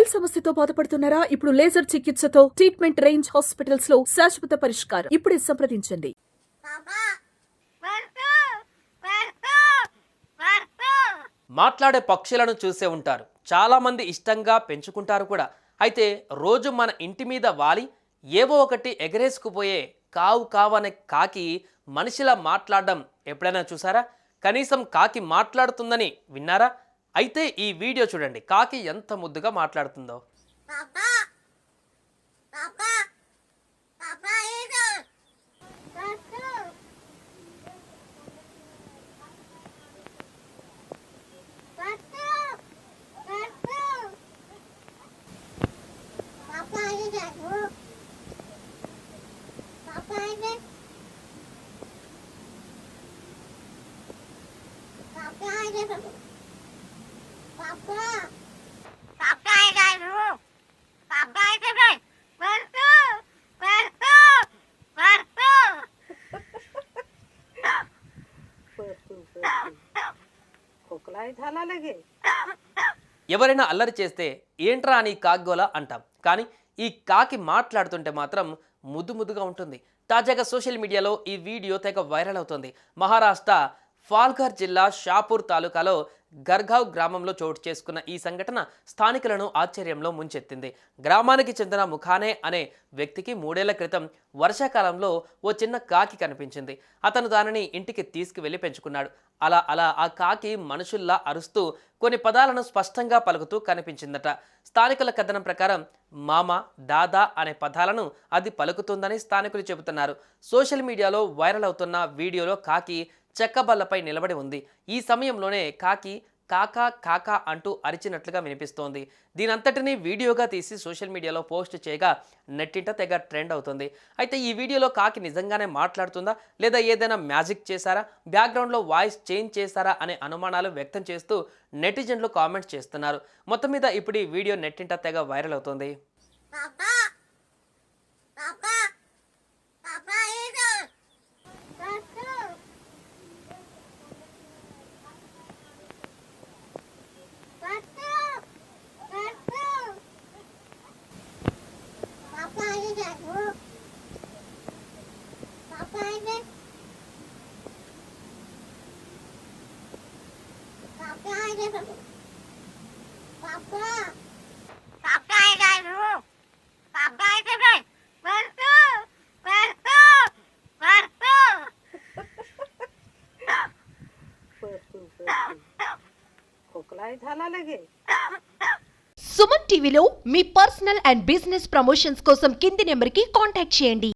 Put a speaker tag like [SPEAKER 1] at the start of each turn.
[SPEAKER 1] వేల్ సమస్యతో బాధపడుతున్నారా? ఇప్పుడు లేజర్ చికిత్సతో ట్రీట్మెంట్ రేంజ్ హాస్పిటల్స్ లో శాశ్వత పరిష్కారం. ఇప్పుడే సంప్రదించండి.
[SPEAKER 2] మాట్లాడే పక్షులను చూసే ఉంటారు, చాలా మంది ఇష్టంగా పెంచుకుంటారు కూడా. అయితే రోజు మన ఇంటి మీద వాలి ఏవో ఒకటి ఎగరేసుకుపోయే కావు కావనే కాకి మనిషిలా మాట్లాడడం ఎప్పుడైనా చూసారా? కనీసం కాకి మాట్లాడుతుందని విన్నారా? అయితే ఈ వీడియో చూడండి, కాకి ఎంత ముద్దుగా మాట్లాడుతుందో. ఎవరైనా అల్లరి చేస్తే ఏంట్రా అని కాగ్గోలా అంటాం, కానీ ఈ కాకి మాట్లాడుతుంటే మాత్రం ముద్దు ముద్దుగా ఉంటుంది. తాజాగా సోషల్ మీడియాలో ఈ వీడియో తెగ వైరల్ అవుతుంది. మహారాష్ట్ర పాల్ఘర్ జిల్లా షాపూర్ తాలూకాలో గర్గావ్ గ్రామంలో చోటు చేసుకున్న ఈ సంఘటన స్థానికులను ఆశ్చర్యంలో ముంచెత్తింది. గ్రామానికి చెందిన ముఖానే అనే వ్యక్తికి 3 ఏళ్ల క్రితం వర్షాకాలంలో ఓ చిన్న కాకి కనిపించింది. అతను దానిని ఇంటికి తీసుకువెళ్లి పెంచుకున్నాడు. అలా అలా ఆ కాకి మనుషుల్లా అరుస్తూ కొన్ని పదాలను స్పష్టంగా పలుకుతూ కనిపించిందట. స్థానికుల కథనం ప్రకారం మామ, దాదా అనే పదాలను అది పలుకుతుందని స్థానికులు చెబుతున్నారు. సోషల్ మీడియాలో వైరల్ అవుతున్న వీడియోలో కాకి చెక్కబల్లపై నిలబడి ఉంది. ఈ సమయంలోనే కాకి కాకా కాకా అంటూ అరిచినట్లుగా వినిపిస్తోంది. దీనంతటినీ వీడియోగా తీసి సోషల్ మీడియాలో పోస్ట్ చేయగా నెట్టింట తెగ ట్రెండ్ అవుతుంది. అయితే ఈ వీడియోలో కాకి నిజంగానే మాట్లాడుతుందా, లేదా ఏదైనా మ్యాజిక్ చేశారా, బ్యాక్గ్రౌండ్లో వాయిస్ చేంజ్ చేశారా అనే అనుమానాలు వ్యక్తం చేస్తూ నెటిజన్లు కామెంట్స్ చేస్తున్నారు. మొత్తం మీద ఇప్పుడు ఈ వీడియో నెట్టింట తెగ వైరల్ అవుతుంది.
[SPEAKER 3] సుమన్ టీవీలో మీ పర్సనల్ అండ్ బిజినెస్ ప్రమోషన్స్ కోసం కింది నెంబర్కి కాంటాక్ట్ చేయండి.